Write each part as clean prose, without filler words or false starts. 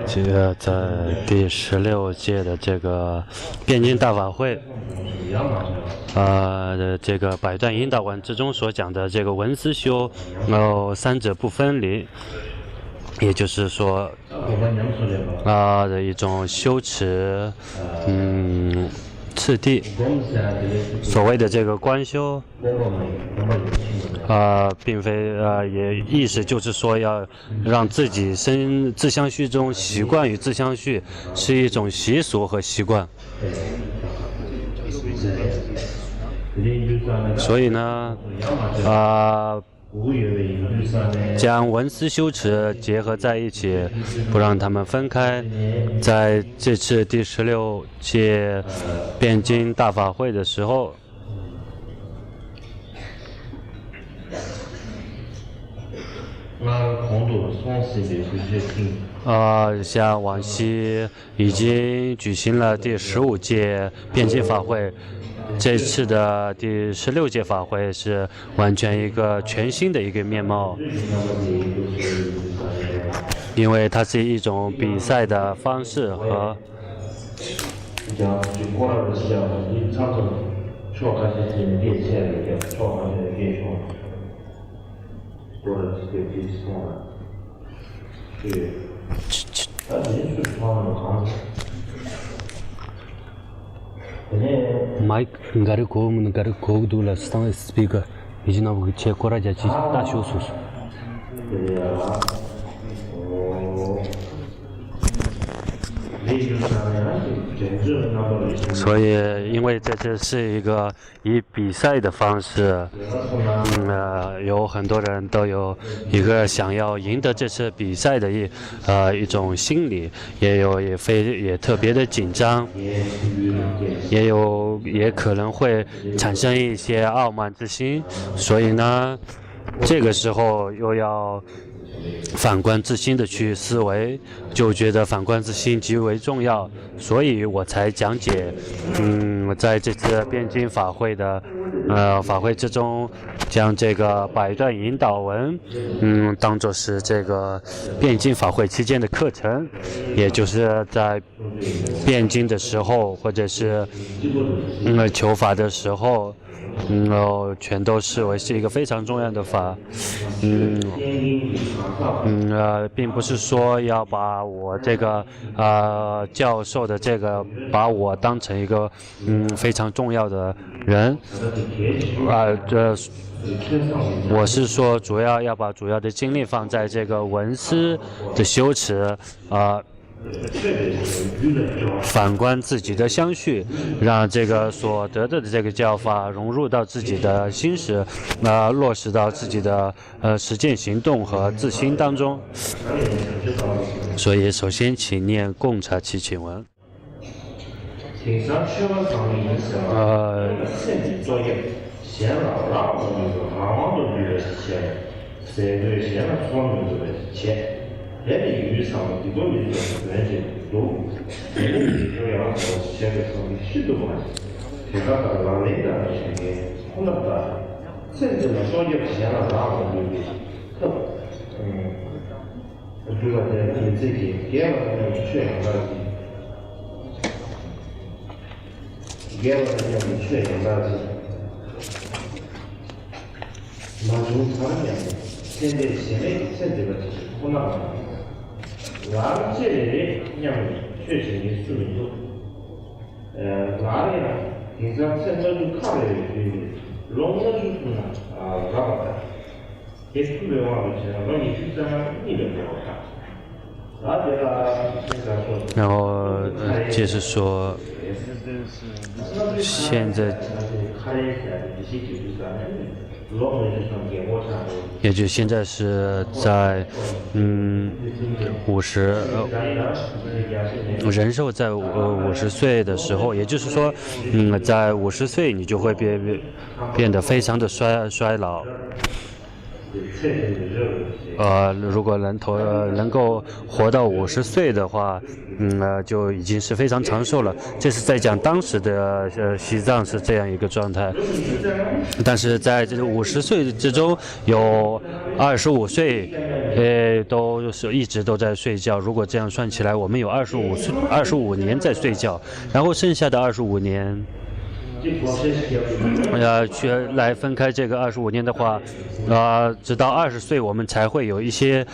这个在第16届的这个汴京大法会，这个百段引导文之中所讲的这个文思修，三者不分离，也就是说，的一种修持，次第，所谓的这个观修，并非也意思就是说要让自己自相续中习惯于自相续，是一种习俗和习惯。所以呢，将文思修持结合在一起，不让他们分开。在这次第16届汴京大法会的时候，像往昔已经举行了第15届汴京法会。这次的第16届法会是完全一个全新的一个面貌，因为它是一种比赛的方式和Майк гарик ковдула стан спикер. Ижина че кораджа чи та шусус. 所以，因为这次是一个以比赛的方式，有很多人都有一个想要赢得这次比赛的一种心理，也特别的紧张，也可能会产生一些傲慢之心，所以呢，这个时候又要反观自心的去思维，就觉得反观自心极为重要，所以我才讲解，在这次汴京法会的法会之中，将这个百段引导文，当作是这个汴京法会期间的课程，也就是在汴京的时候，或者是求法的时候。全都视为是一个非常重要的法，并不是说要把我这个教授的这个把我当成一个非常重要的人，我是说主要要把主要的精力放在这个文思的修持反观自己的相续，让这个所得的这个教法融入到自己的心识，落实到自己的实践行动和自心当中。所以，首先请念共察祈请文。人与上的多民族关系都，人与中央和现在上的许多关系，现在到了领导的层面，可能到甚至呢，所有现在大部分的特，主要在你自己第二个确认到底，第二个要确认到底，那从长远，现在甚至个可能。라르체레 그냥 최신의 수준도 라르야 인상 센터주 카레 롱서주구나 가봤다 예쁘면 제가 너희 출장을 이름으로다 라르가 然后接着说，现在。也就现在是在人寿在50岁的时候，也就是说，在50岁你就会变得非常的衰老。如果能够活到50岁的话，就已经是非常长寿了。这是在讲当时的西藏是这样一个状态，但是在这个50岁之中，有25岁，都是一直都在睡觉。如果这样算起来，我们有25年在睡觉，然后剩下的25年。去来分开这个25年的话，直到20岁我们才会有一些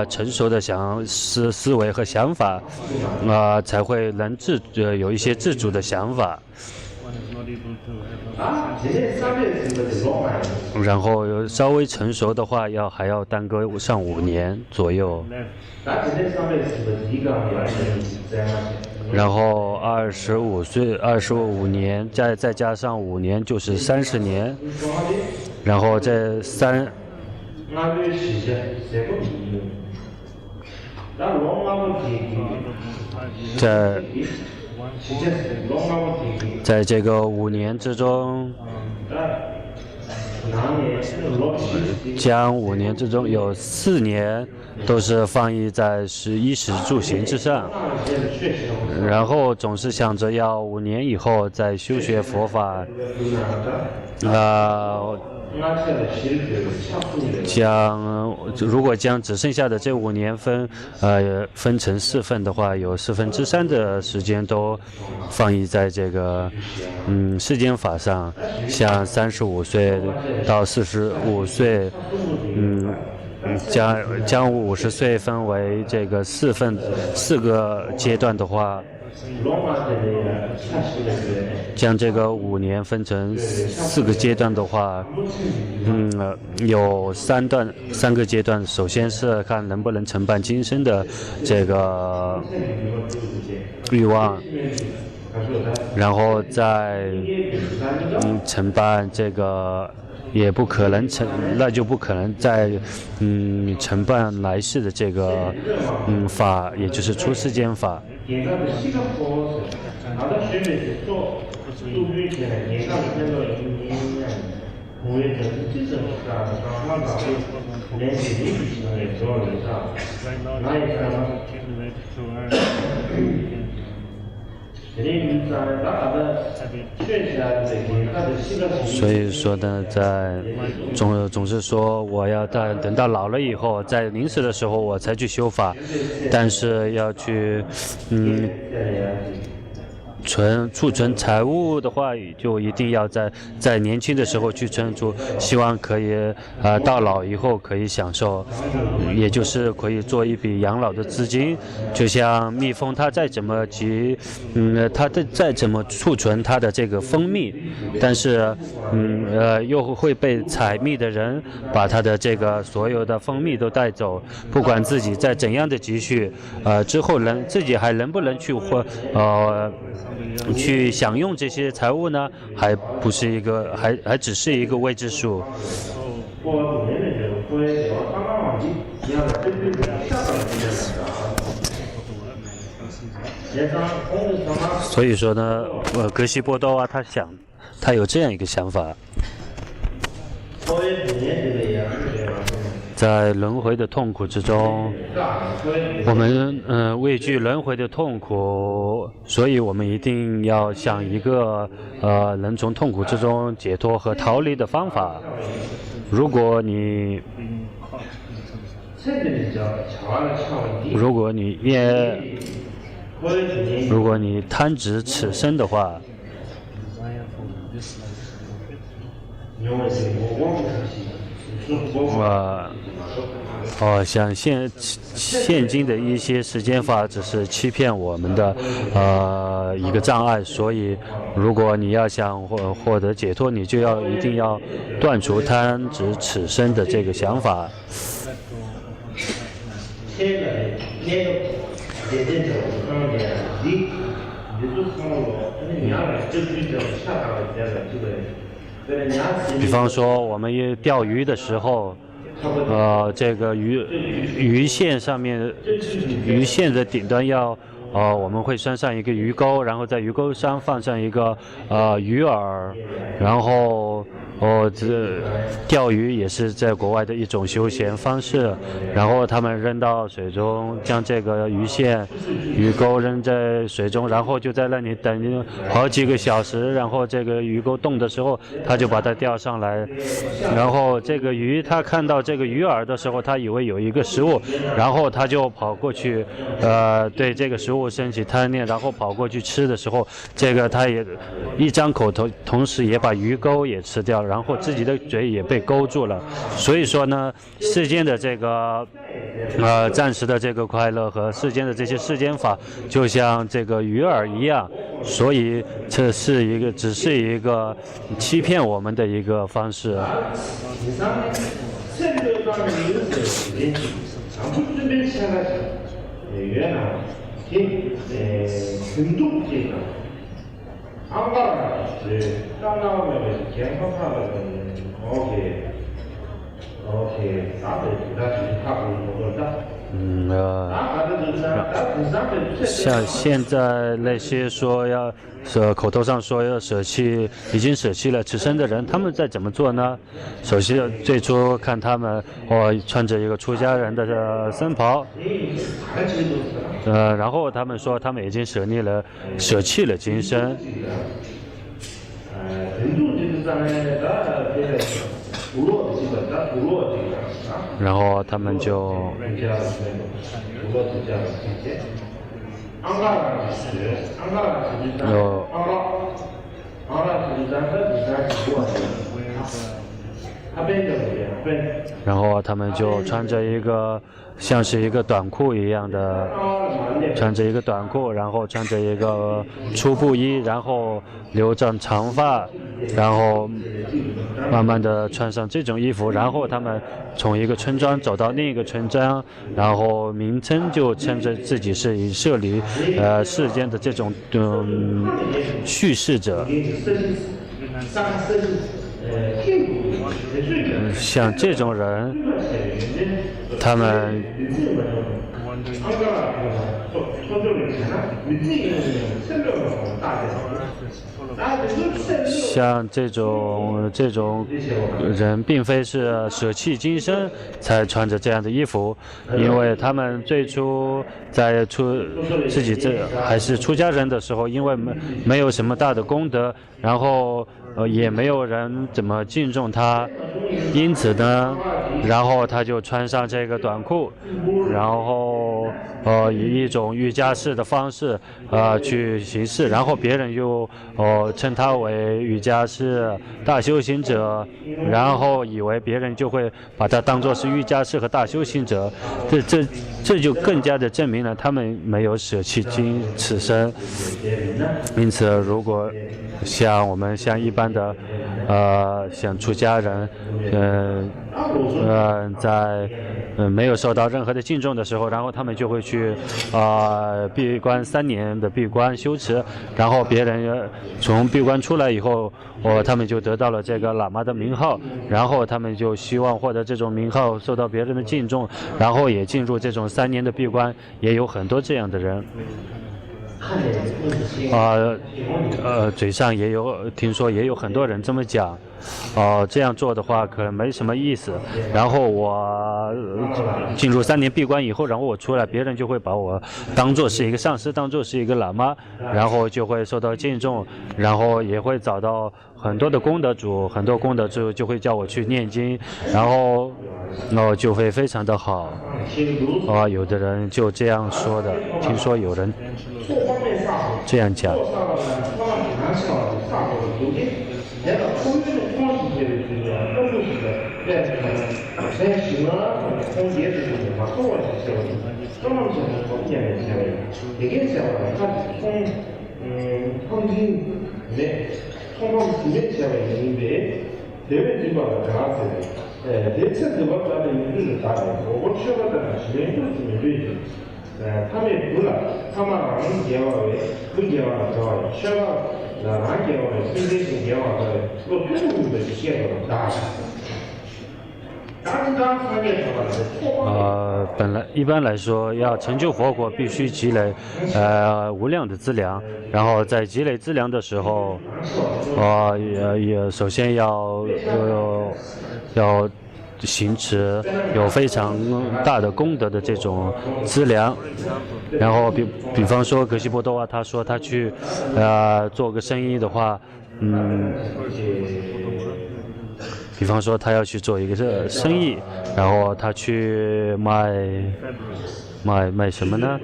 成熟的思维和想法，才会能有一些自主的想法。然后稍微成熟的话，还要耽搁上5年左右。然后25岁，25年再加上5年就是30年，然后这在这个5年之中，将5年之中有4年都是放逸在衣食住行之上，然后总是想着要5年以后再修学佛法，如果将只剩下的这5年分成4份的话，有3/4的时间都放逸在这个世间法上，像35岁到45岁，将50岁分为这个4个阶段的话，将这个5年分成4个阶段的话，有3个阶段。首先是看能不能承办今生的这个欲望，然后再承办这个。也不可能那就不可能再承办来世的这个法，也就是出世间法。所以说呢，总是说我要等到老了以后，在临死的时候我才去修法，但是要去储存财物的话，就一定要在年轻的时候去存储，希望可以到老以后可以享受，也就是可以做一笔养老的资金。就像蜜蜂，它再怎么它再怎么储存它的这个蜂蜜，但是又会被采蜜的人把它的这个所有的蜂蜜都带走，不管自己在怎样的积蓄，之后自己还能不能去享用这些财物呢？还不是一个，还只是一个未知数。所以说呢，格西波多啊，他有这样一个想法。在轮回的痛苦之中，我们畏惧轮回的痛苦，所以我们一定要想一个能从痛苦之中解脱和逃离的方法。如果你贪执此生的话，像现今的一些时间法只是欺骗我们的一个障碍，所以如果你要想获得解脱，你就一定要断除贪执此生的这个想法。比方说，我们钓鱼的时候，这个鱼线上面，鱼线的顶端我们会拴上一个鱼钩，然后在鱼钩上放上一个鱼饵，然后钓鱼也是在国外的一种休闲方式，然后他们扔到水中，将这个鱼线、鱼钩扔在水中，然后就在那里等好几个小时，然后这个鱼钩动的时候，他就把它钓上来，然后这个鱼他看到这个鱼饵的时候，他以为有一个食物，然后他就跑过去，对这个食物升起贪念，然后跑过去吃的时候，这个他也一张口同时也把鱼钩也吃掉了，然后自己的嘴也被勾住了。所以说呢，世间的这个暂时的这个快乐和世间的这些世间法，就像这个鱼饵一样，所以这是只是一个欺骗我们的一个方式。像现在那些口头上说要舍弃，已经舍弃了此生的人，他们在怎么做呢？首先，最初看他们穿着一个出家人的僧袍，然后他们说他们已经舍弃了今生。然后他们就然后他们就穿着一个像是一个短裤一样的，穿着一个短裤，然后穿着一个粗布衣，然后留着长发，然后慢慢的穿上这种衣服，然后他们从一个村庄走到另一个村庄，然后名称就称着自己是以舍离世间的这种叙事者。像这种人，他们像这种人，并非是舍弃今生才穿着这样的衣服，因为他们最初在自己还是出家人的时候，因为没有什么大的功德，然后也没有人怎么敬重他，因此呢，然后他就穿上这个短裤，然后以一种瑜伽士的方式去行事，然后别人又称他为瑜伽士大修行者，然后以为别人就会把他当作是瑜伽士和大修行者，这就更加的证明了他们没有舍弃此生。因此，如果像我们一般的像出家人，在没有受到任何的敬重的时候，然后他们就会去闭关3年的闭关修持，然后别人从闭关出来以后，他们就得到了这个喇嘛的名号，然后他们就希望获得这种名号，受到别人的敬重，然后也进入这种3年的闭关，也有很多这样的人。嘴上听说也有很多人这么讲，这样做的话可能没什么意思。然后我进入3年闭关以后，然后我出来，别人就会把我当作是一个上师，当作是一个喇嘛，然后就会受到敬重，然后也会找到很多的功德主，很多功德主就会叫我去念经，然后就会非常的好。有的人就这样说的，听说有人这样讲。一般来说，要成就佛果，必须积累无量的资粮。然后在积累资粮的时候，也首先要行持有非常大的功德的这种资粮。然后比方说格西波多啊，他说他去做个生意的话，比方说他要去做一个生意，然后他去卖什么呢？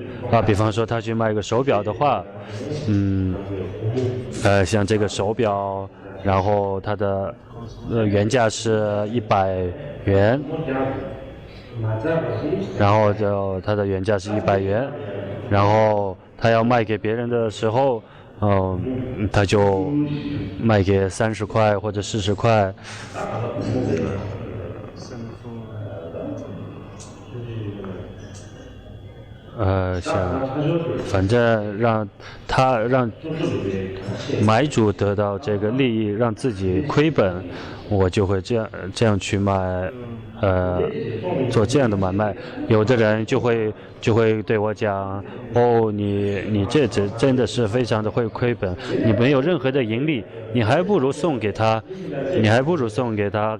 比方说他去卖个手表的话，像这个手表，然后它的原价是100元，然后它的原价是100元，然后他要卖给别人的时候，他就卖给30块或者40块。反正让买主得到这个利益，让自己亏本，我就会这样去卖，做这样的买卖。有的人就会对我讲，你这真的是非常的会亏本，你没有任何的盈利，你还不如送给他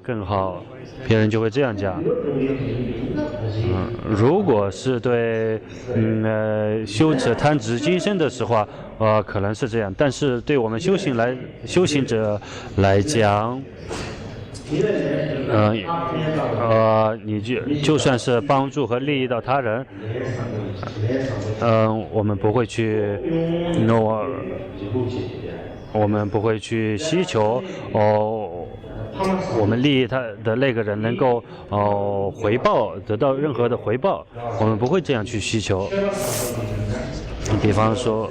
更好。别人就会这样讲。如果是对修持贪执今生的时候，可能是这样，但是对我们修行者来讲，你就算是帮助和利益到他人，我们不会去希求我们利益他的那个人能够得到任何的回报，我们不会这样去希求。比方说，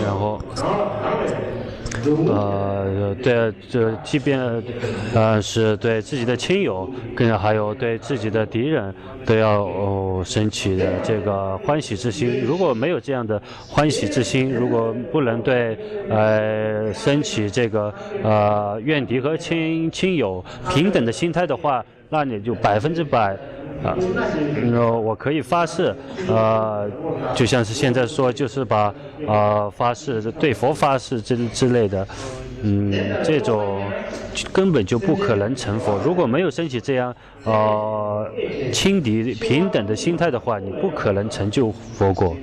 然后对，即便是对自己的亲友，还有对自己的敌人，都要升起的这个欢喜之心。如果没有这样的欢喜之心，如果不能对升起这个怨敌和亲友平等的心态的话，那你就100%。我可以发誓，就像是现在说，就是把发誓对佛发誓之类的，这种根本就不可能成佛。如果没有升起这样轻敌平等的心态的话，你不可能成就佛果。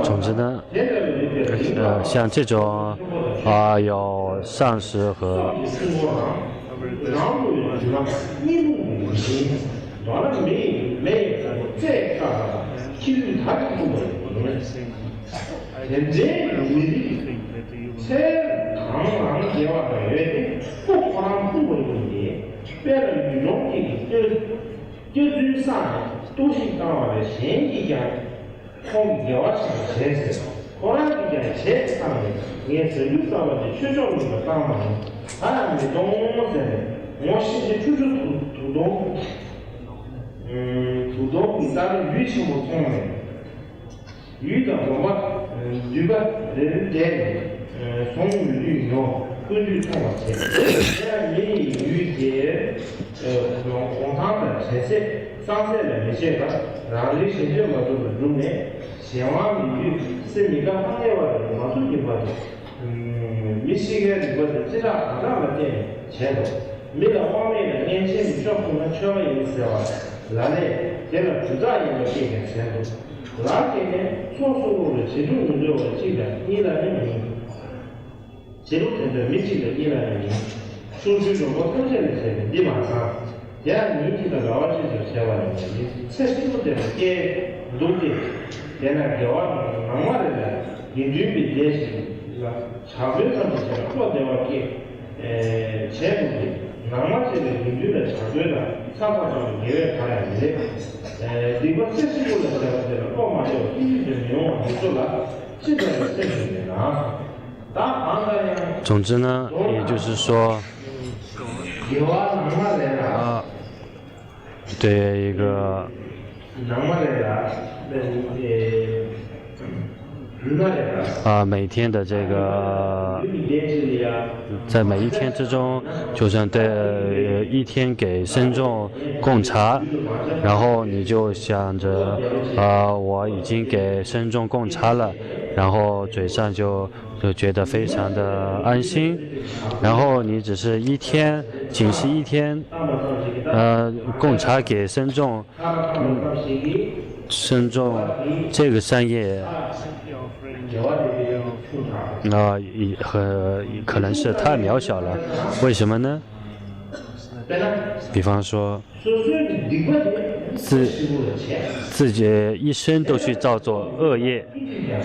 总之呢，像这种有上师和数据中国统计的是立马上，第二年级的老师就写完了，你测试不得给努力，现在给我弄完了，平均比也是是吧？差不多上面写了，或者我给前部的，弄完这个平均的差不多了，差不多就也看来的，如果测试过了这个，我嘛就必须就没有就做了，这个是正确的啊。总之呢，也就是说，对一个每天的这个，在每一天之中，就算对一天给僧众供茶，然后你就想着我已经给僧众供茶了，然后嘴上就觉得非常的安心，然后你只是仅是一天供茶给僧众，这个善业可能是太渺小了，为什么呢？比方说自己一生都去造作恶业，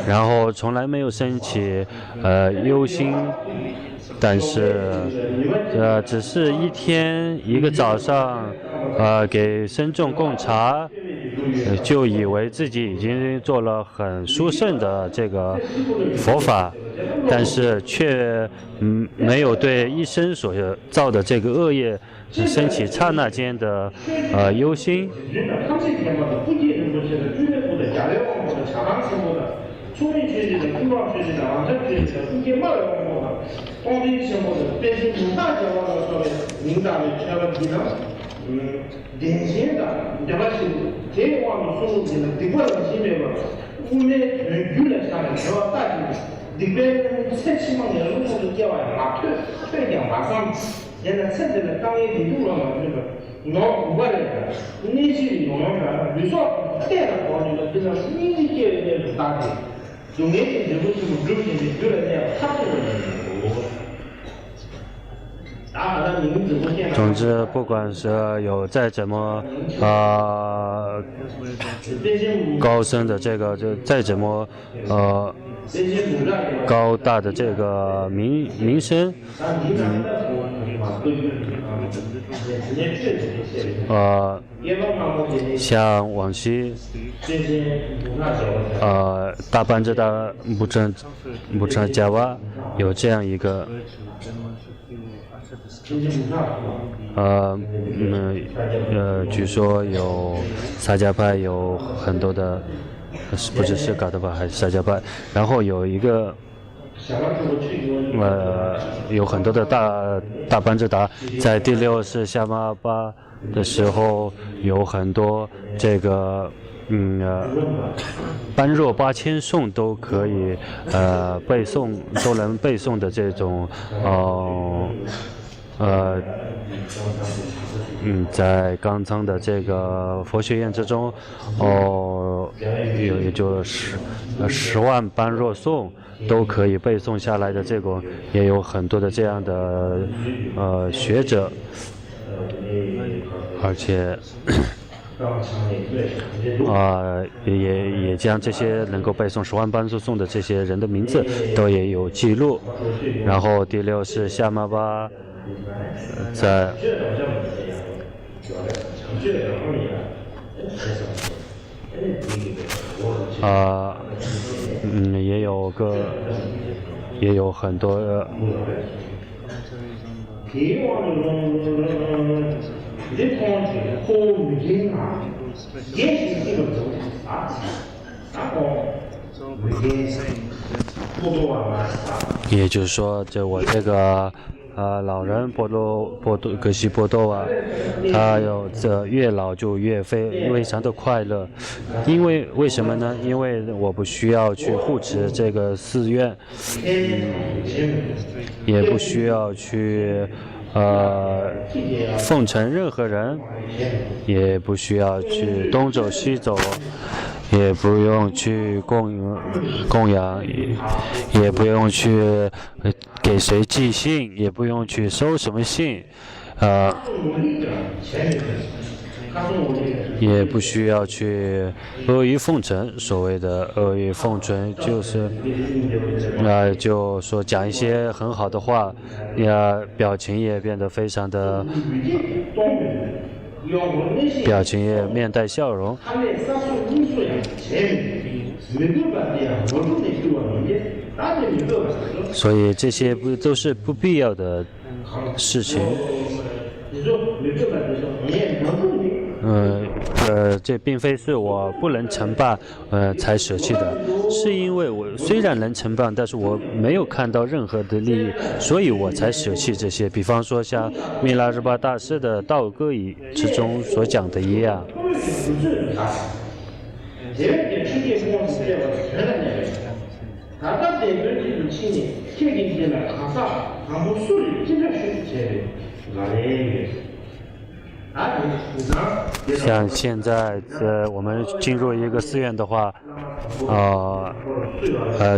然后从来没有升起忧心，但是只是一天一个早上给僧众供茶，就以为自己已经做了很殊胜的这个佛法，但是却没有对一生所造的这个恶业升起刹那间的忧心。典型的，对吧？是这网络输入进的，这个西边嘛，我们娱乐上面主要大的，这边才起码年路上都叫啊，马退掉马上，现在趁着刚一地路了嘛，这个老古怪的，那些用啥？你说带的话，这个这个年纪节也是大的，有年轻人就是流行的娱乐呢，他这个总之，不管是有再怎么高深的这个，就再怎么高大的这个名声，像往昔大班智达木城加瓦有这样一个。据说有萨迦派有很多的，不知是噶当派还是萨迦派，然后有一个有很多的大班智达，在第六世夏玛巴的时候，有很多这个般若8000颂都可以背诵，都能背诵的这种在冈仓的这个佛学院之中，也就10万般若颂都可以背诵下来的这种，也有很多的这样的学者，而且也将这些能够背诵10万般若颂的这些人的名字都也有记录。然后第六是夏玛巴在也有很多也就是说，我这个老人格西波多啊，他越老就越非常的快乐，为什么呢？因为我不需要去护持这个寺院，也不需要去奉承任何人，也不需要去东走西走，也不用去供养，也不用去给谁寄信，也不用去收什么信，也不需要去阿谀奉承。所谓的阿谀奉承，就是就说讲一些很好的话，表情也变得非常的，表情也面带笑容。所以这些都是不必要的事情。这并非是我不能承办才舍弃的，是因为我虽然能承办，但是我没有看到任何的利益，所以我才舍弃这些。比方说像密拉日巴大师的道歌语之中所讲的一样。像现在我们进入一个寺院的话，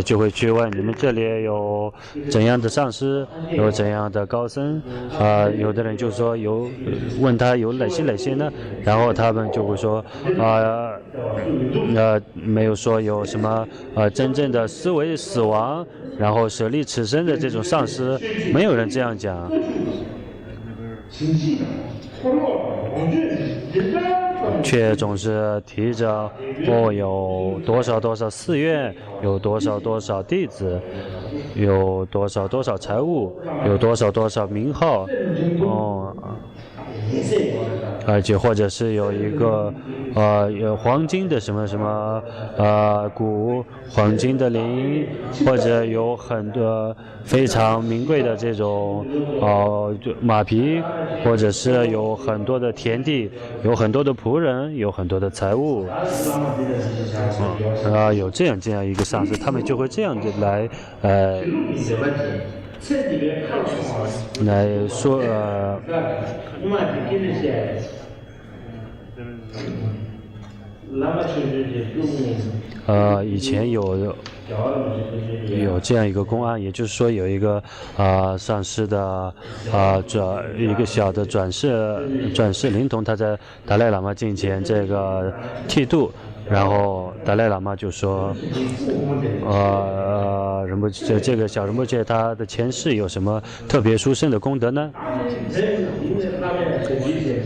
就会去问你们这里有怎样的上师，有怎样的高僧，有的人就说问他有哪些呢？然后他们就会说没有说有什么真正的思维死亡，然后舍利此生的这种上师，没有人这样讲。却总是提着有多少寺院，有多少弟子，有多少财物，有多少名号，而且或者是有一个有黄金的什么鼓，黄金的铃，或者有很多非常名贵的这种马匹，或者是有很多的田地，有很多的仆人，有很多的财物，有这样一个上司，他们就会这样子来说以前有这样一个公案，也就是说有一个上师的一个小的转世灵童，他在达赖喇嘛近前这个剃度，然后达赖喇嘛就说仁波切这个小仁波切他的前世有什么特别殊胜的功德呢？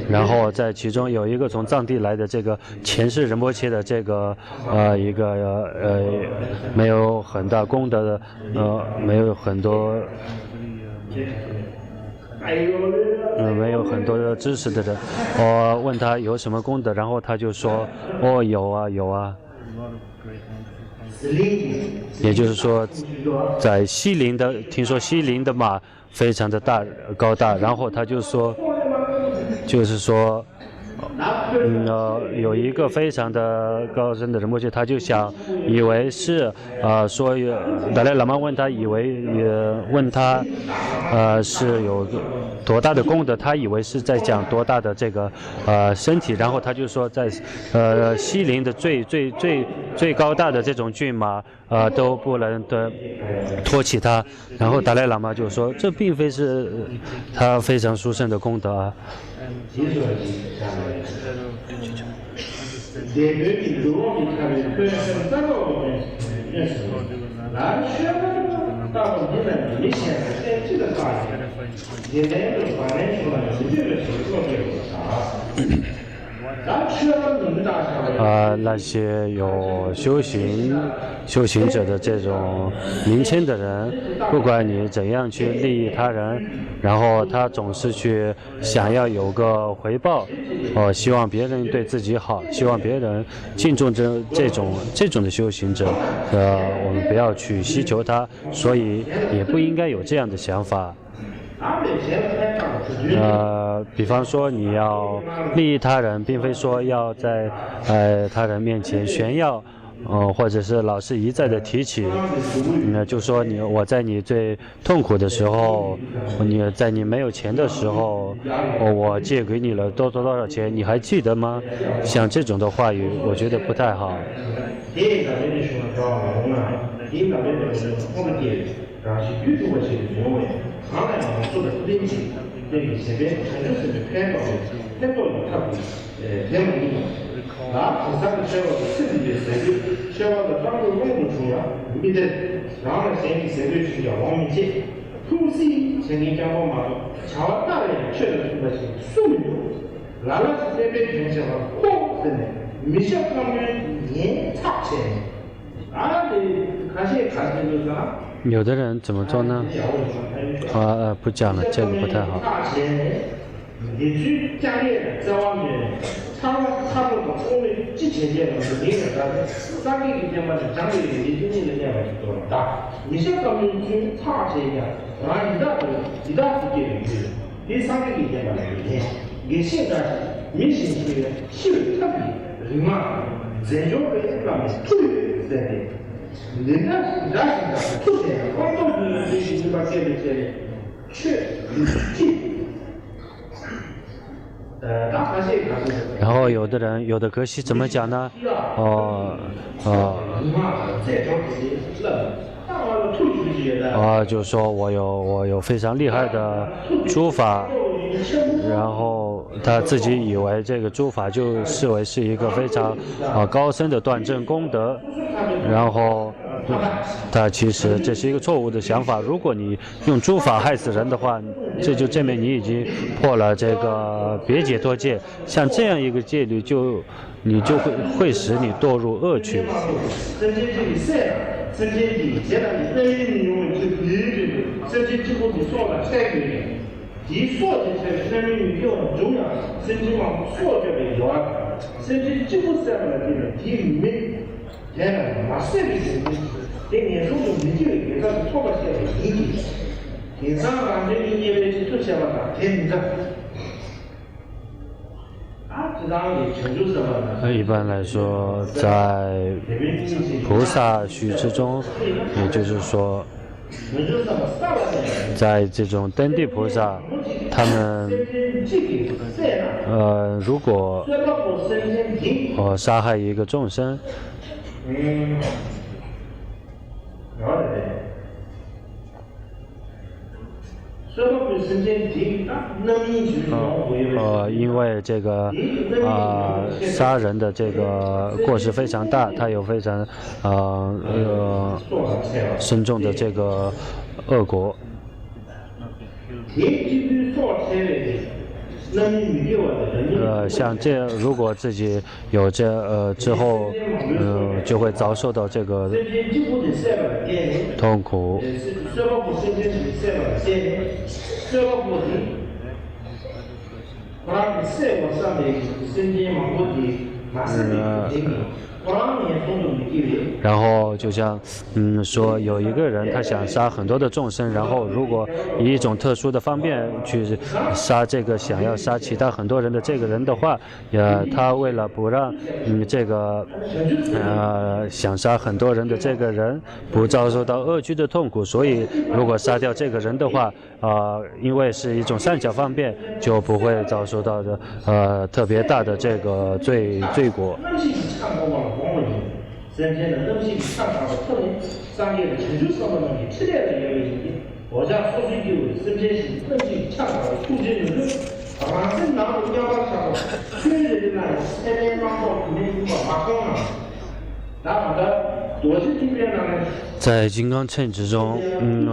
然后在其中有一个从藏地来的这个前世仁波切的这个一个没有很大功德的没有很多的知识的人，我问他有什么功德，然后他就说有啊。也就是说，在听说西林的马非常的高大，然后他就是说，有一个非常的高深的仁波切，他就以为是说达赖喇嘛问他是有多大的功德，他以为是在讲多大的这个身体，然后他就说在西林的最高大的这种骏马都不能托起他，然后达赖喇嘛就说这并非是他非常殊胜的功德啊。那些有修行者的这种名称的人，不管你怎样去利益他人，然后他总是去想要有个回报，希望别人对自己好，希望别人敬重这种的修行者，我们不要去希求他，所以也不应该有这样的想法。比方说你要利益他人，并非说要在他人面前炫耀或者是老是一再的提起，就说我在你最痛苦的时候，你在你没有钱的时候，我借给你了多少钱，你还记得吗？像这种的话语，我觉得不太好。나 부산의 최고 스티디 세계 최고의 방금 공부 중이야. 밑에 나는 생기 세계 중이야. 왕미지 투시 생기 경험하고 자와 따르는 최고 것이 수미도 라라스 대비 경제가 꼭 되네. 미션 가면 예 탑체. 아니 가시에 가시는 거잖아. 有的人怎么做呢？不讲了，这个不太好。你去家里在外面，差不多我们之前见的是0.3，三个月前嘛是相对于今年的年份是多了大。你像咱们去差些呀，一大是给的，第三个月前嘛是1天，你现在明显是效率特别，人嘛，人就会让你突然在的，人家出现，光都是你把这些去进。然后有的格西怎么讲呢？就说我有非常厉害的诸法，然后他自己以为这个诸法就视为是一个非常高深的断证功德，然后他其实这是一个错误的想法。如果你用诸法害死人的话，这就证明你已经破了这个别解脱戒。像这样一个戒律，你就会使你堕入恶趣。一般来说，在菩萨须之中，也就是说，在这种登地菩萨，他们如果杀害一个众生，因为这个杀人的这个过失非常大，他有非常深重的这个恶果。像这，如果自己有之后，就会遭受到这个痛苦。然后就像说有一个人他想杀很多的众生，然后如果以一种特殊的方便去杀这个想要杀其他很多人的这个人的话，他为了不让这个想杀很多人的这个人不遭受到恶趣的痛苦，所以如果杀掉这个人的话，因为是一种善巧方便，就不会遭受到的特别大的这个罪果。在金刚乘之中，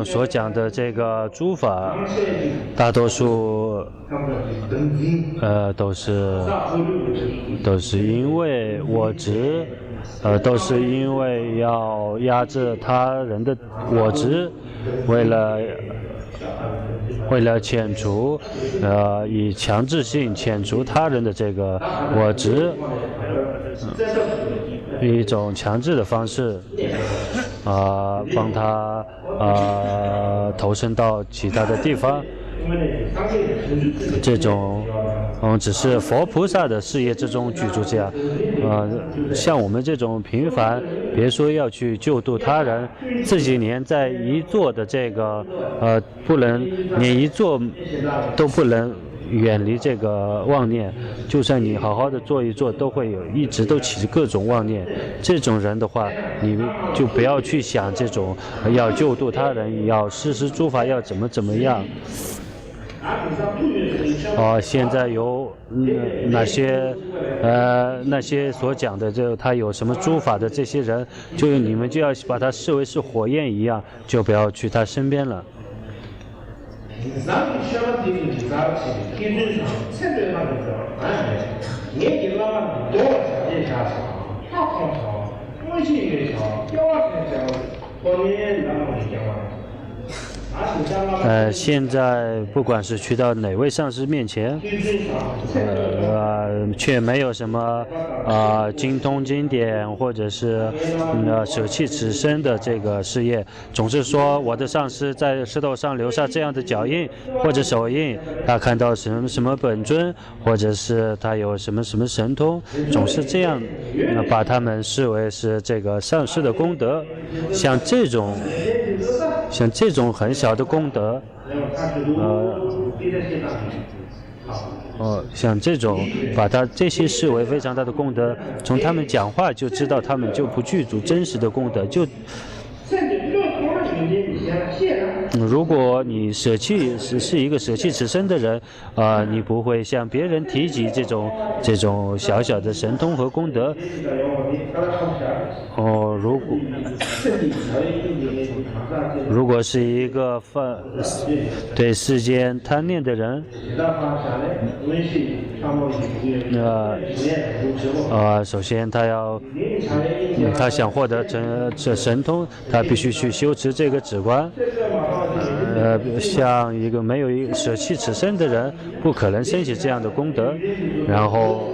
所讲的这个诸法，大多数都是因为我执，都是因为要压制他人的我执，为了遣除，以强制性遣除他人的这个我执，一种强制的方式，帮他投身到其他的地方，这种只是佛菩萨的事业之中具足这样，像我们这种平凡，别说要去救度他人，自己连在一坐的这个连一坐都不能远离这个妄念，就算你好好的做一做，都会一直都起各种妄念。这种人的话，你就不要去想这种要救度他人，要施施诸法，要怎么样。现在有那些所讲的他有什么诸法的这些人，你们就要把他视为是火焰一样，就不要去他身边了。现在不管是去到哪位上师面前，却没有什么精通经典或者是舍弃此身的这个事业，总是说我的上师在石头上留下这样的脚印或者手印，他看到什么本尊，或者是他有什么神通，总是这样把他们视为是这个上师的功德。像这种很小的功德，像这种把他这些视为非常大的功德，从他们讲话就知道他们就不具足真实的功德。如果你是一个舍弃此身的人，你不会向别人提及这种小小的神通和功德。如果是一个对世间贪念的人，首先他想获得这神通，他必须去修持这个止观。像一个没有舍弃此身的人，不可能升起这样的功德。然后，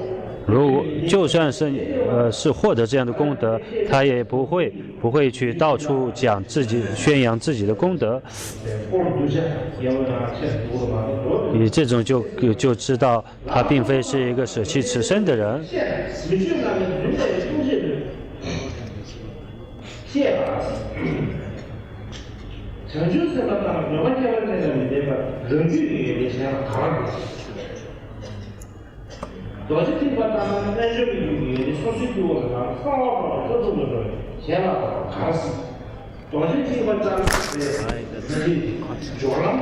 就算是获得这样的功德，他也不会去到处宣扬自己的功德。你这种就知道他并非是一个舍弃此身的人。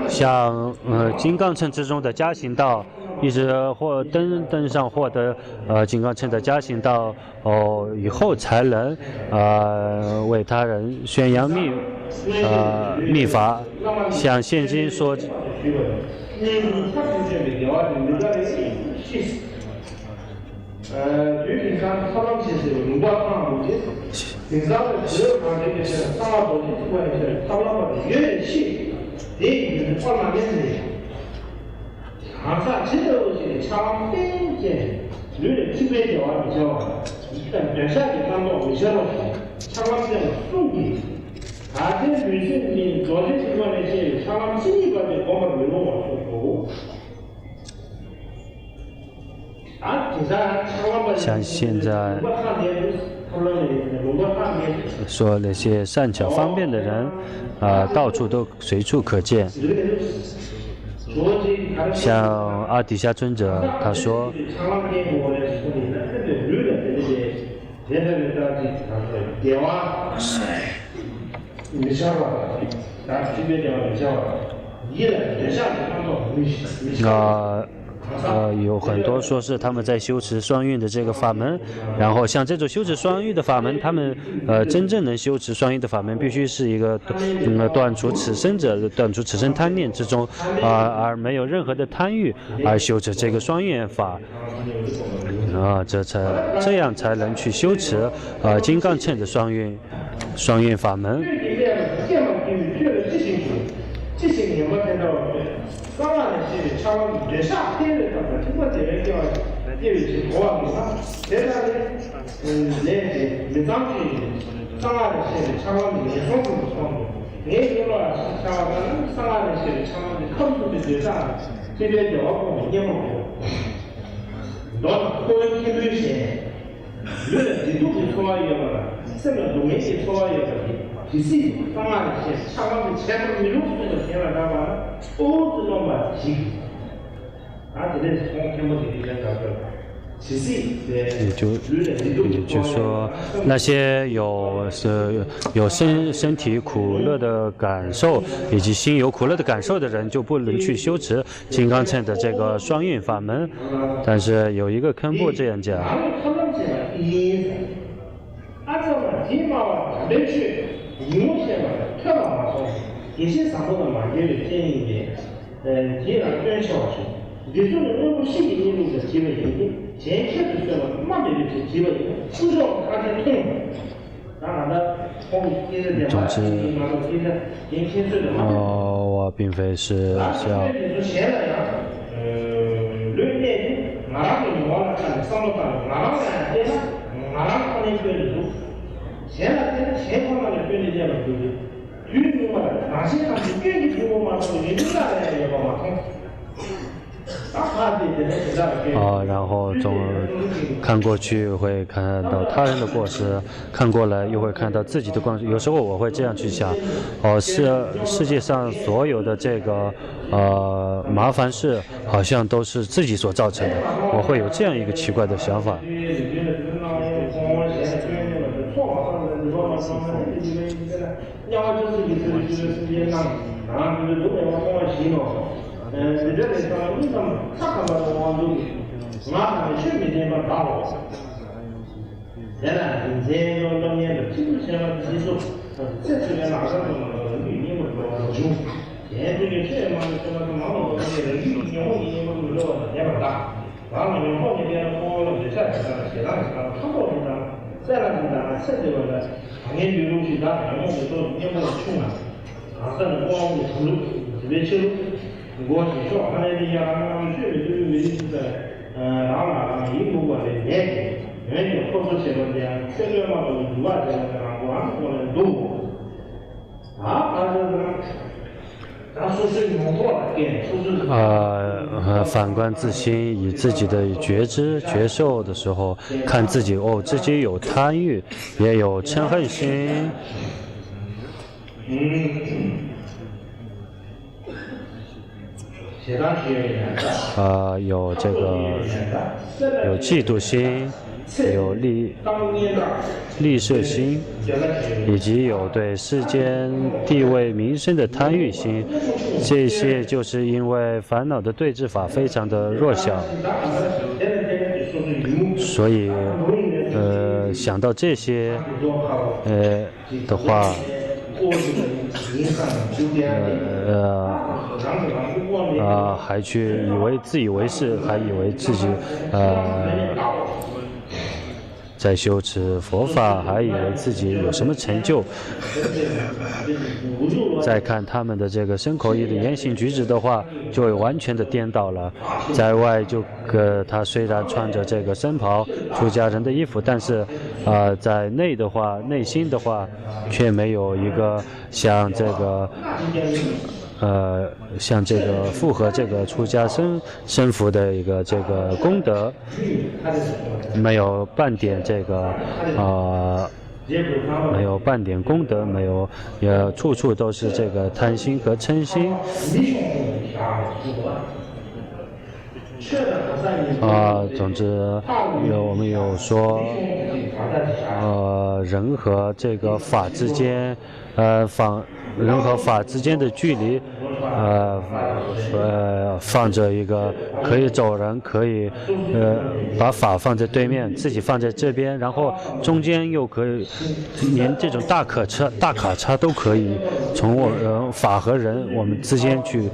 像金刚乘之中的加行道，一直登上获得金刚乘的加行道以后，才能为他人宣扬密法。像现今说。像现在说那些善巧方便的人，到处都随处可见。像阿底峡尊者他说，有很多说是他们在修持双运的这个法门，然后像这种修持双运的法门，他们真正能修持双运的法门，必须是一个断除此生贪念之中，而没有任何的贪欲而修持这个双运法，这样才能去修持金刚乘的双运法门。老个人看短线，有的地图是错一个嘛，什么东西错一个其实当然是相当于前面路这个前面干嘛？我这种嘛是，啊，这里是从看不见的那个。也就是说，那些有身体苦乐的感受，以及心有苦乐的感受的人，就不能去修持金刚乘的这个双运法门。但是有一个堪布这样讲。就是我们心里面的机会有点，前期的时候慢点的机会，不知道他在痛，然后呢，总之，我并非是想。然后总看过去会看到他人的过失，看过来又会看到自己的过失。有时候我会这样去想，世界上所有的这个麻烦事，好像都是自己所造成的。我会有这样一个奇怪的想法。这里说你怎么看到我都，俺们去每天把打我，现在今天老年的基本上技术，这几年哪个女人我都有，现在这个这嘛什么忙活的那个女人我也不知道也不大，完了以后那边我了就下去了，现在他到那个再来呢，甚至我的行业比如其他项目的都也不穷了，甚至光的出路这边去路。我是说，他那里呀，确实就是没是在，英国的年纪或者什么的，这个嘛都主要是我们多，反观自心，以自己的觉知觉受的时候，看自己自己有贪欲，也有嗔恨心。有这个有嫉妒心，有利摄心，以及有对世间地位名声的贪欲心，这些就是因为烦恼的对治法非常的弱小，所以想到这些的话。还去自以为是，还以为自己在修持佛法，还以为自己有什么成就。再看他们的这个身口意的言行举止的话，就会完全的颠倒了。在外他虽然穿着这个僧袍出家人的衣服，但是在内心的话，却没有一个像这个符合这个出家身服的一个这个功德，没有半点这个没有半点功德，也处处都是这个贪心和嗔心。总之，我们有说，人和这个法之间，人和法之间的距离，放着一个可以走人，可以把法放在对面，自己放在这边，然后中间又可以连这种大卡车都可以从法和人我们之间去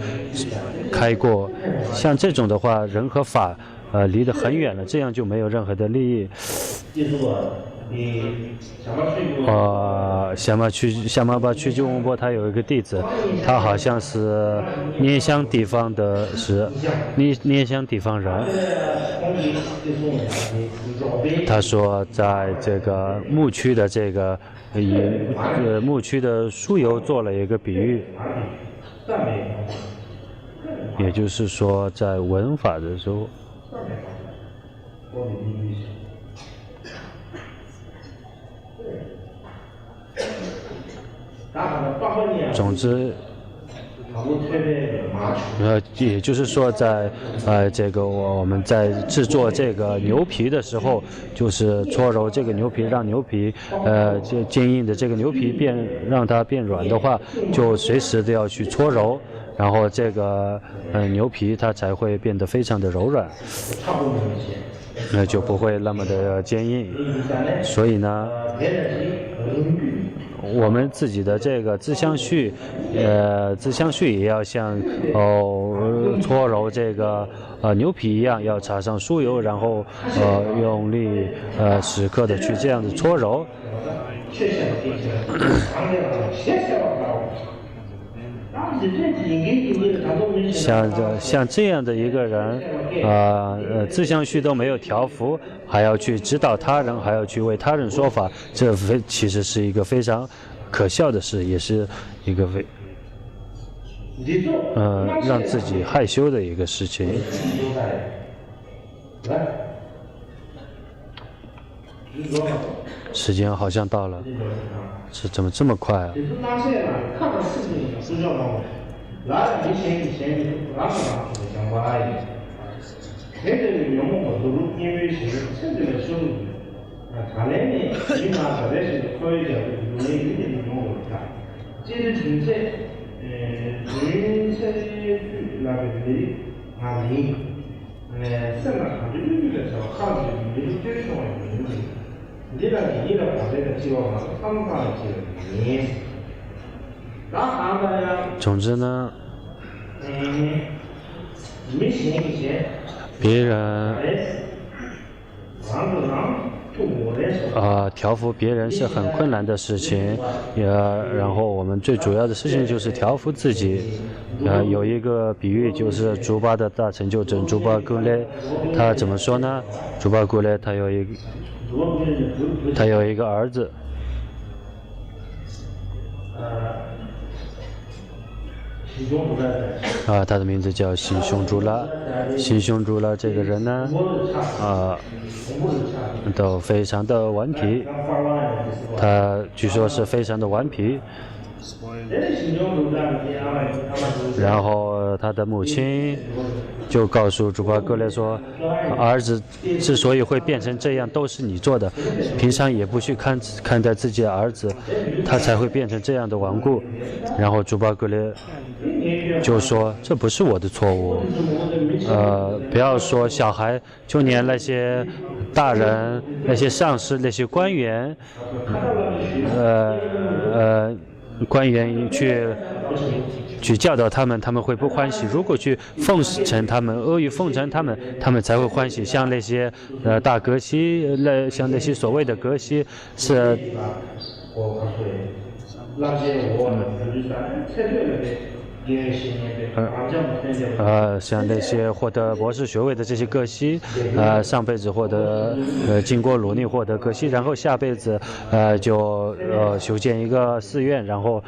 开过。像这种的话，人和法离得很远了，这样就没有任何的利益。香玛巴区鸠翁波他有一个弟子，他好像是拈香地方人。他说，在这个牧区的牧区的酥油做了一个比喻，也就是说，在闻法的时候。总之，也就是说在，这个我们在制作这个牛皮的时候，就是搓揉这个牛皮，让牛皮，就坚硬的这个牛皮让它变软的话，就随时都要去搓揉，然后这个，牛皮它才会变得非常的柔软，就不会那么的坚硬。所以呢，我们自己的这个自相续，也要像搓揉这个牛皮一样，要擦上酥油，然后用力时刻的去这样子搓揉。像这样的一个人，自相续都没有调伏，还要去指导他人，还要去为他人说法，这其实是一个非常可笑的事，也是一个让自己害羞的一个事情。时间好像到了，怎么这么快啊？总之呢，别人调服别人是很困难的事情，然后我们最主要的事情就是调服自己。有一个比喻就是竹巴的大成就者竹巴古勒，他怎么说呢？竹巴古勒他有一个儿子。他的名字叫新雄竹拉。新雄竹拉这个人呢，都非常的顽皮，他据说是非常的顽皮。然后他的母亲就告诉竹巴格勒说，儿子之所以会变成这样，都是你做的，平常也不去看待自己的儿子，他才会变成这样的顽固。然后竹巴格勒就说，这不是我的错误，不要说小孩，就连那些大人、那些上司、那些官员，官员去教导他们，他们会不欢喜；如果去奉承他们、阿谀奉承他们，他们才会欢喜。像那些大格西，像那些所谓的格西是。像那些获得博士学位的这些格西，上辈子获得经过努力获得格西，然后下辈子就修建一个寺院，然后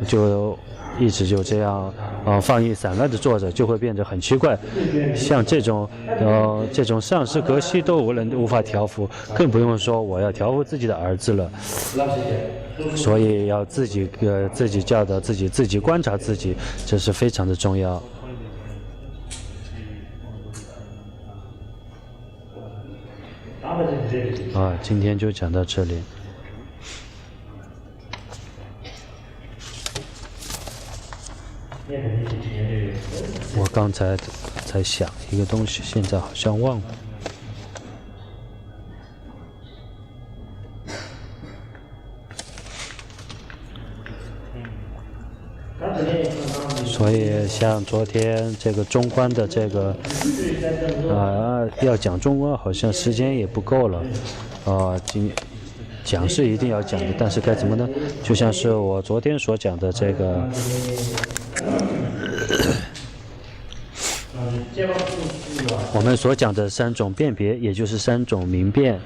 就一直就这样放逸散乱的做着，就会变得很奇怪。像这种上师格西都无法调服，更不用说我要调服自己的儿子了。所以要自己教导自己观察自己，这是非常的重要。今天就讲到这里。我刚才在想一个东西，现在好像忘了。所以像昨天这个中观的这个要讲中观，好像时间也不够了。讲是一定要讲的，但是该怎么呢？就像是我昨天所讲的这个。我们所讲的三种辨别，也就是三种明辨，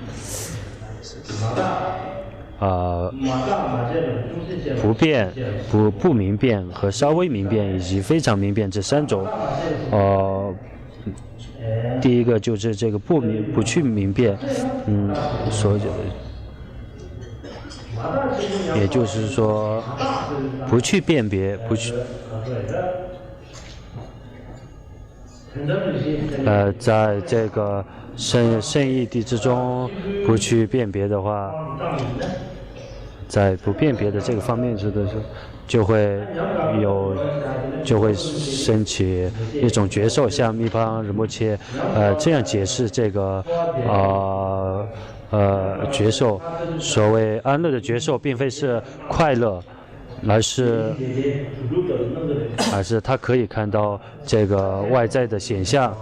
不辨、不明辨和稍微明辨以及非常明辨这三种，第一个就是这个不去明辨，也就是说不去辨别，在这个圣义谛之中不去辨别的话，在不辨别的这个方面的时候，就会升起一种觉受，像密邦仁波切这样解释这个觉受。所谓安乐的觉受，并非是快乐，而是他可以看到这个外在的显象，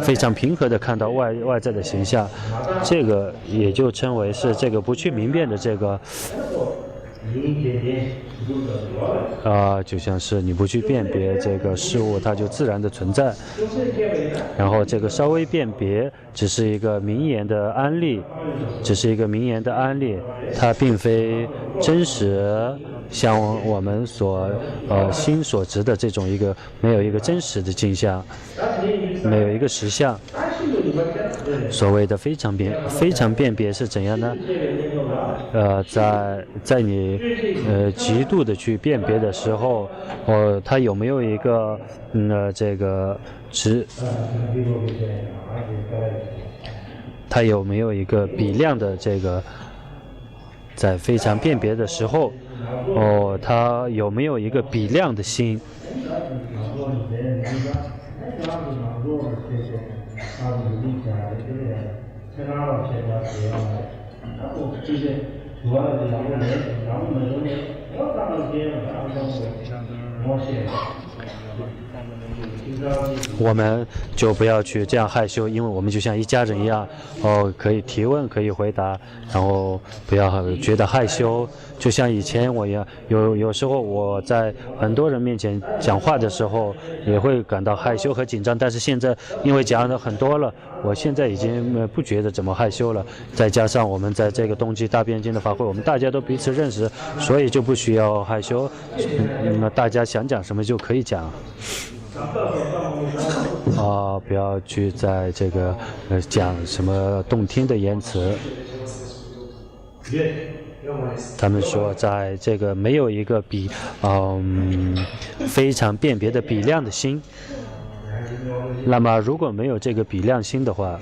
非常平和的看到外在的形象，这个也就称为是这个不去明辨的这个就像是你不去辨别这个事物，它就自然的存在。然后这个稍微辨别只是一个名言的案例，它并非真实，像我们心所执的这种没有一个真实的镜像，没有一个实相。所谓的非常辨别是怎样呢？在你极度的去辨别的时候，它有没有一个它有没有一个比量的这个，在非常辨别的时候，它有没有一个比量的心？我们就不要去这样害羞，因为我们就像一家人一样，可以提问，可以回答，然后不要觉得害羞。就像以前我一样，有时候我在很多人面前讲话的时候，也会感到害羞和紧张，但是现在因为讲的很多了，我现在已经不觉得怎么害羞了。再加上我们在这个冬季大辩经的法会，我们大家都彼此认识，所以就不需要害羞。大家想讲什么就可以讲。不要去在这个讲什么动听的言辞。他们说，在这个没有一个非常辨别的比量的心。那么，如果没有这个比量心的话，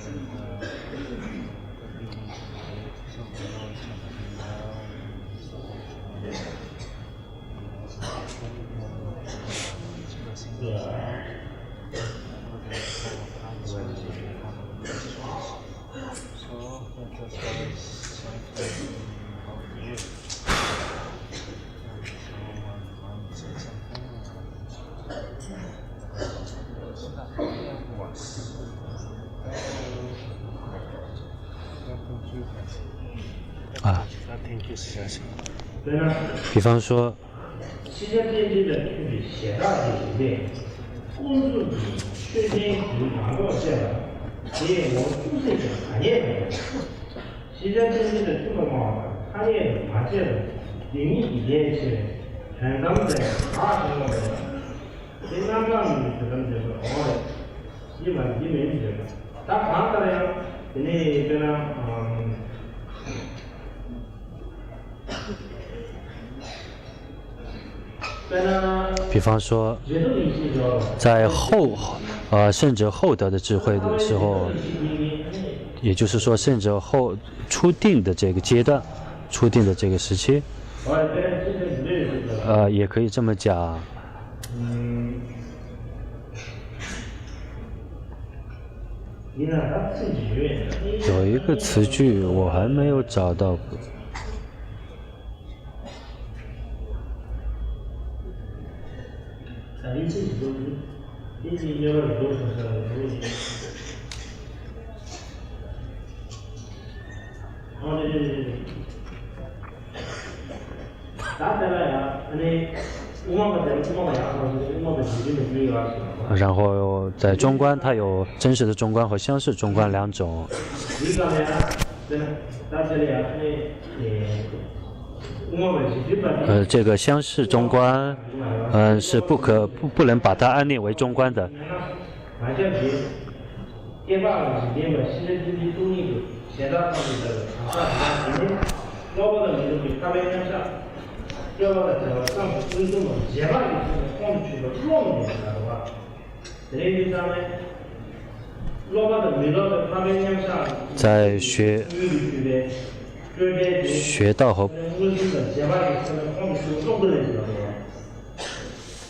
比方说，在圣者后得的智慧的时候，也就是说圣者后初定的这个阶段，初定的这个时期，也可以这么讲。有一个词句我还没有找到。然后在中观，它有真实的中观和相似中观两种。这个相似中观，是不能把它安列为中观的。反向题，第八个是联合新生经济中立的现大方面的长沙地方老板的名字被他们影响，要把这个上分钟的结巴的放出个long的的话，这里上面老板的名字被他们影响，在学道和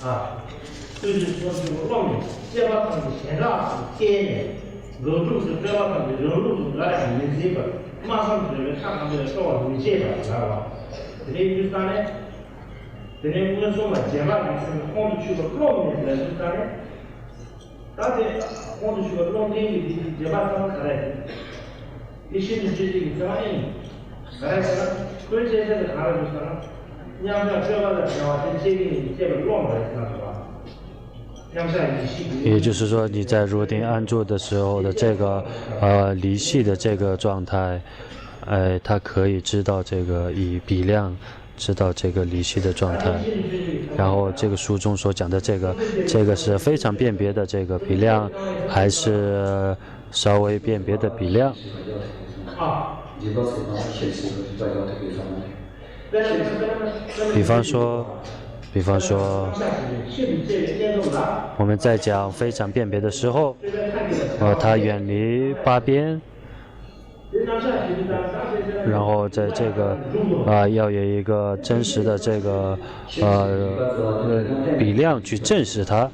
啊，就是说这个long的结巴上的现大是概念，人路是结巴上的人路是哪里没这个，马上就是看他们的说话理解了，知道吧？这里就啥呢？这里我们说嘛，结巴就是放出去个long的来是啥呢？大家放出去个long的结巴上看来，你现在就是一个什么意思？来看，关键这个看了就是啥呢？你要不要结巴的话，先接给这个long的是吧？也就是说，你在入定安住的时候的这个离系的这个状态，它可以知道这个以比量知道这个离系的状态。然后这个书中所讲的这个是非常辨别的这个比量，还是稍微辨别的比量？比方说，我们在讲非常辨别的时候，它远离八边，然后在这个要有一个真实的这个比量去证实它。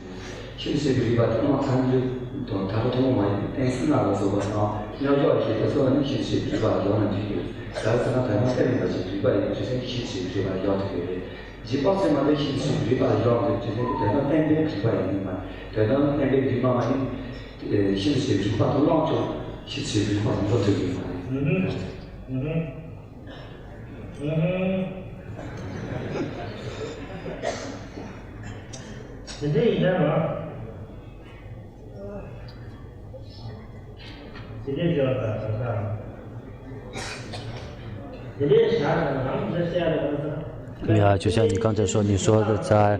就像你刚才说，你说的在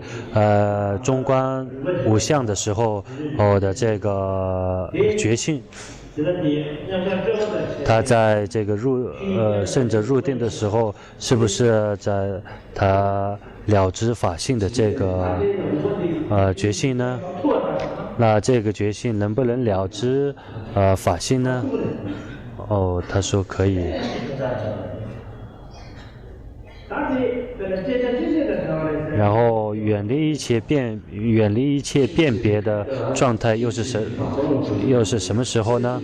中观五相的时候的这个觉性，他在这个圣者入定的时候，是不是在他了知法性的这个觉性呢？那这个觉性能不能了知法性呢？他说可以。然后远离一切辨别的状态又是什么时候呢？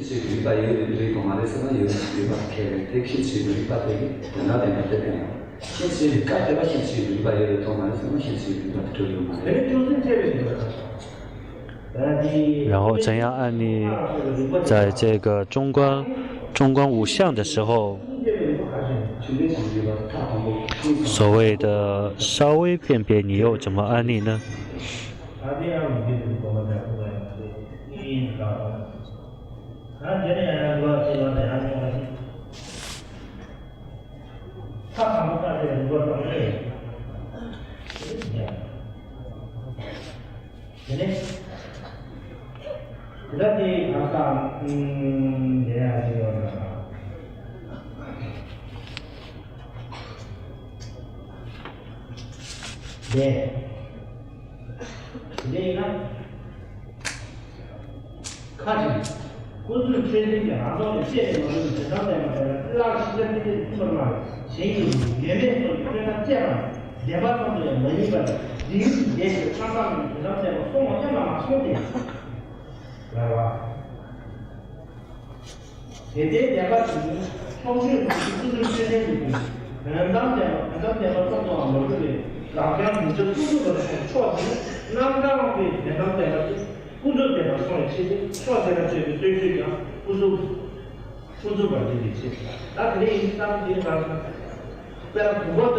然后怎样按你在这个中观五相的时候，所谓的稍微辨别，你又怎么安利呢？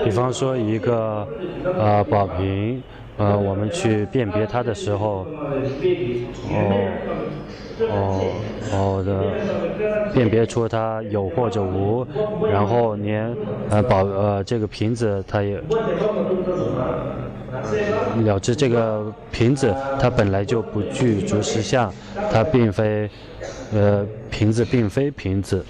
比方说一个宝瓶，我们去辨别它的时候，辨别出它有或者无，然后连这个瓶子它也了知这个瓶子它本来就不具足实相，它并非瓶子并非瓶子。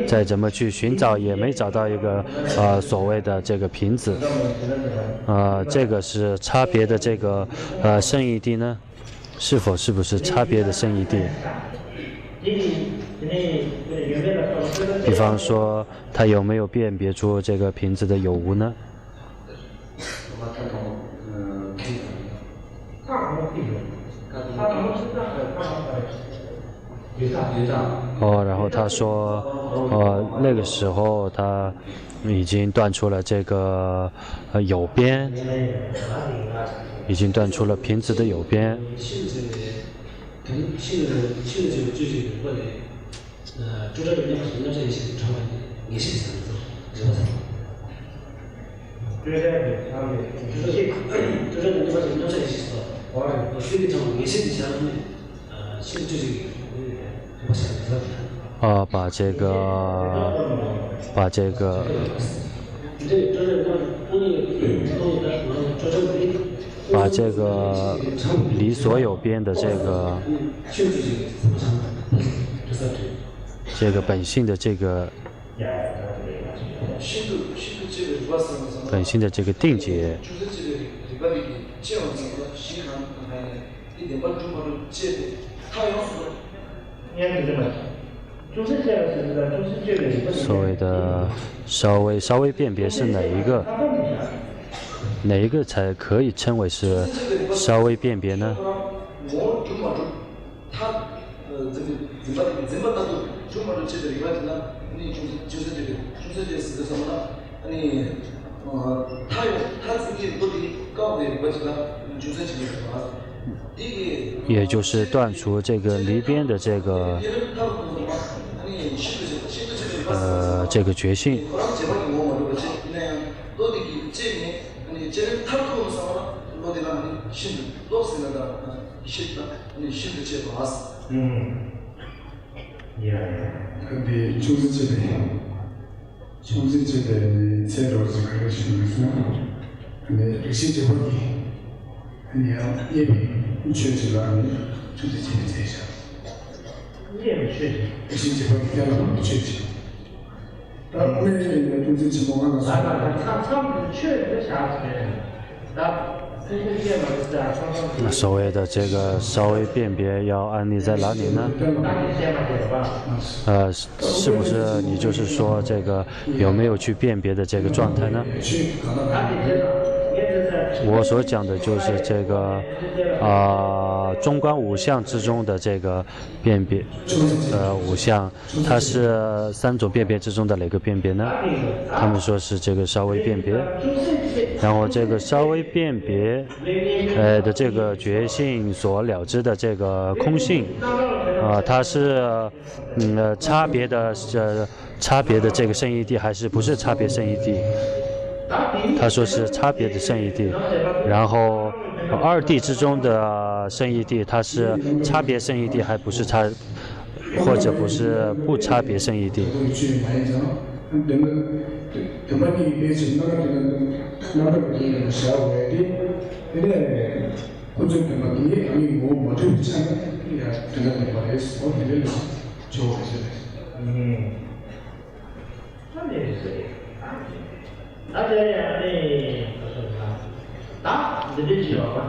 再怎么去寻找也没找到一个所谓的这个瓶子，这个是差别的这个圣义谛呢？是不是差别的圣义谛？比方说，他有没有辨别出这个瓶子的有无呢？然后他说，那个时候他已经断出了这个有边，已经断出了瓶子的有边。把这个离所有边的这个本性的这个定解。所谓的稍微辨别是哪一个才可以称为是稍微辨别呢？也就是断除这个离边的这个觉性。근데 중세절에 제도를 가르치면서 근데 역시 제법이 아니야 예비 우체주가 아니야 중세절에 제자 역시 제법이 대단한 우체주 다음에 중세절 뭐가所谓的这个稍微辨别要安立在哪里呢？是不是你就是说这个有没有去辨别的这个状态呢？我所讲的就是这个中观五相之中的这个辨别五相，它是三种辨别之中的哪个辨别呢？他们说是这个稍微辨别。然后这个稍微辨别的这个觉性所了知的这个空性它是差别的这个圣义谛，还是不是差别圣义谛？他说是差别的圣义谛。然后二谛之中的圣义谛，它是差别圣义谛，还不是或者不是不差别圣义谛？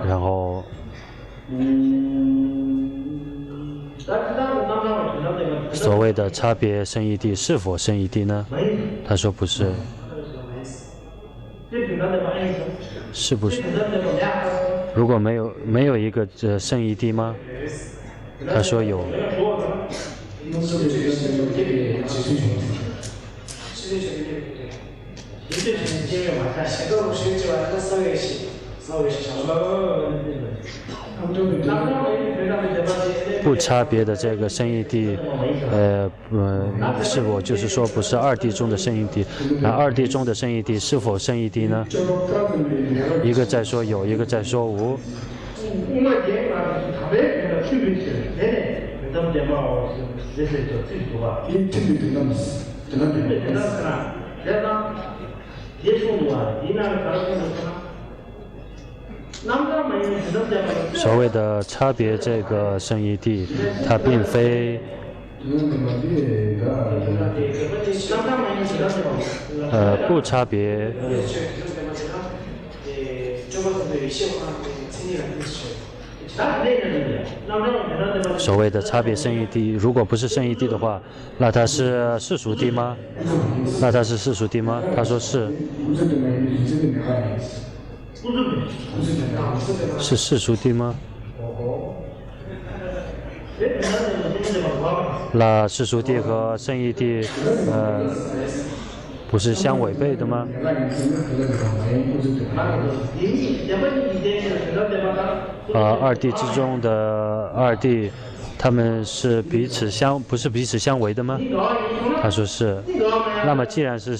然后所谓的差别圣义谛是否圣义谛呢？他说不是。是不是？如果没有一个圣义谛吗？他说有。不差别的这个圣义谛，是否就是说不是二谛中的圣义谛？那二谛中的圣义谛是否圣义谛呢？一个在说有，一个在说无。所谓的差别这个圣义地，它并非不差别。所谓的差别圣义地，如果不是圣义地的话，那它是世俗地吗？那它是世俗地吗？他说是。是世俗地吗？那世俗地和圣义地，不是相违背的吗？二谛之中的二谛，他们是不是彼此相违的吗？他说是。那么既然是，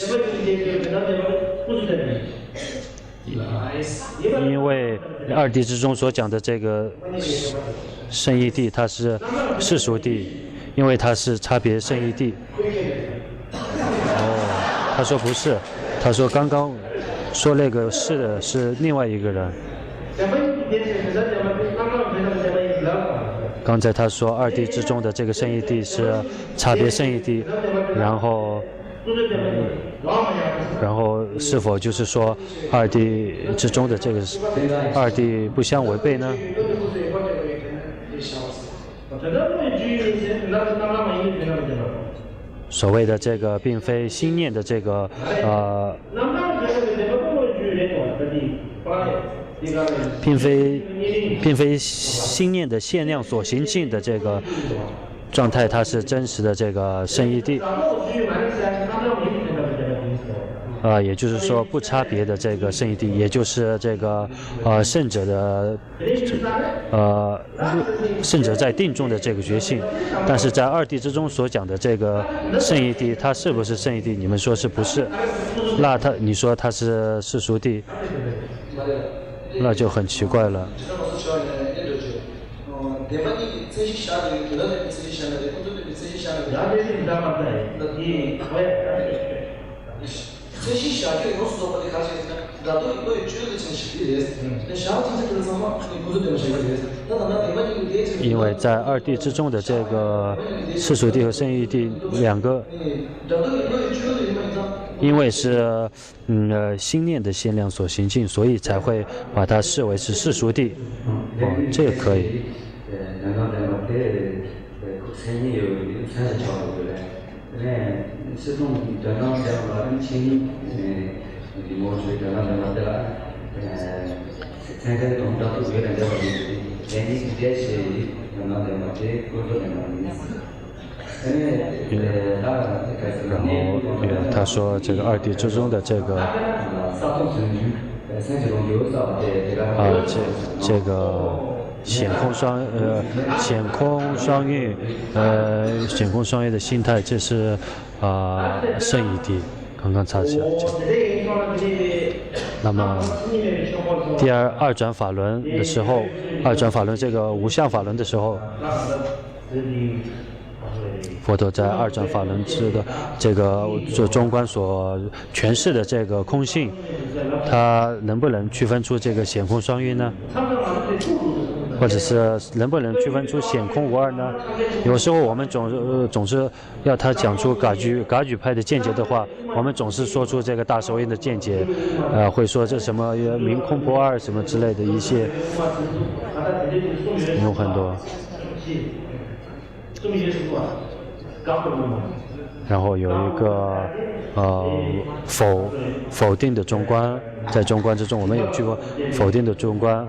因为二谛之中所讲的这个圣义地，它是世俗地，因为它是差别圣义地。他说不是，他说刚刚说那个是的是另外一个人。刚才他说二谛之中的这个圣义地是差别圣义地，然后是否就是说二谛之中的这个二谛不相违背呢？所谓的这个并非心念的这个并非心念的限量所行境的这个状态，它是真实的这个圣义地。也就是说不差别的这个圣义地，也就是这个圣者的圣者在定中的这个觉性。但是在二谛之中所讲的这个圣义地，它是不是圣义地？你们说是不是？那你说它是世俗地，那就很奇怪了。因为在二谛之中的这个世俗谛和圣义谛两个，因为是心念的限量所行境，所以才会把它视为是世俗谛。这个可以。然后他说这个二谛之中的这个这个显空双运显空双运的心态，这是圣义谛。刚刚查起来。那么第二转法轮的时候，二转法轮这个无相法轮的时候，佛陀在二转法轮之的这个做中观所诠释的这个空性，它能不能区分出这个显空双运呢？或者是能不能区分出显空无二呢？有时候我们总是要他讲出噶举派的见解的话，我们总是说出这个大手印的见解，会说这什么明空不二什么之类的一些，有很多。然后有一个否定的中观，在中观之中我们有去过否定的中观。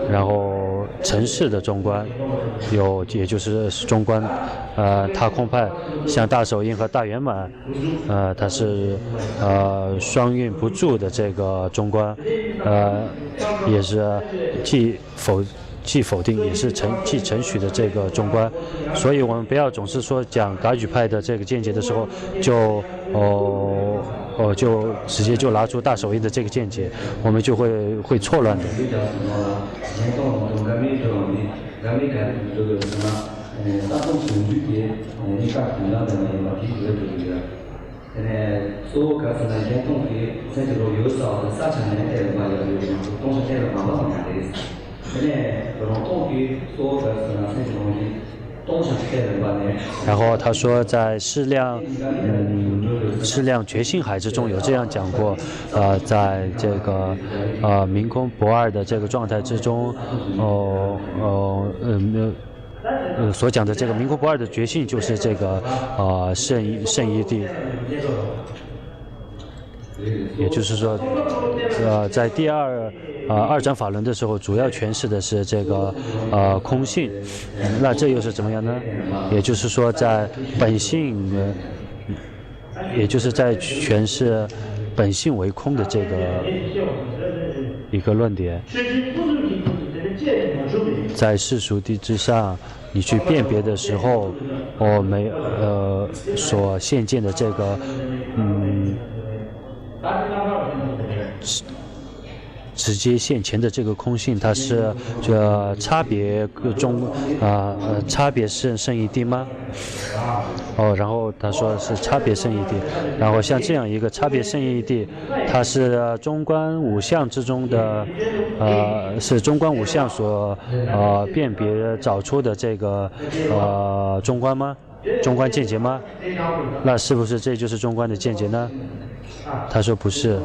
然后尘世的中观也就是中观，他空派像大手印和大圆满，它是双运不住的这个中观，也是既否定也是既承许的这个中观，所以我们不要总是说讲噶举派的这个见解的时候就直接就拿出大手印的这个见解，我们就会错乱的。所个是呢，跟东西甚至说有少的3千年代的话，有东西代的嘛，不同样的意思。这种东西所个是呢，甚至东西东西代的话呢。然后他说，在适量觉性海之中有这样讲过，在这个明空不二的这个状态之中，所讲的这个明空不二的觉性就是这个圣一谛，也就是说，在第二转法轮的时候，主要诠释的是这个空性，那这又是怎么样呢？也就是说，在本性，也就是在诠释本性为空的这个一个论点。在世俗谛之上，你去辨别的时候，所现见的这个直接现前的这个空性，它是差别中差别是圣一谛吗？然后他说是差别圣一谛，然后像这样一个差别圣一谛，它是中观五相之中的是中观五相所辨别找出的这个中观吗？中观见解吗？那是不是这就是中观的见解呢？他说不是。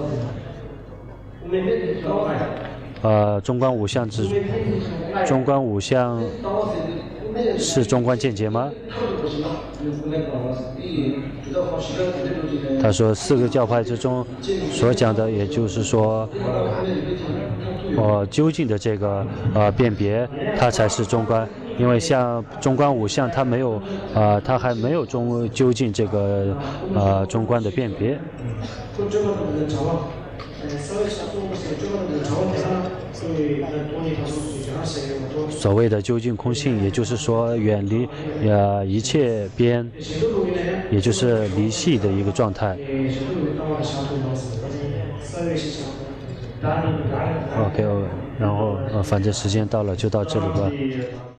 中观五相是中观见解吗？他说4个教派之中所讲的，也就是说，究竟的这个辨别，它才是中观。因为像中观五相，它还没有究竟这个中观的辨别。所谓的究竟空性，也就是说远离一切边，也就是离系的一个状态。OK， 然后反正时间到了就到这里吧。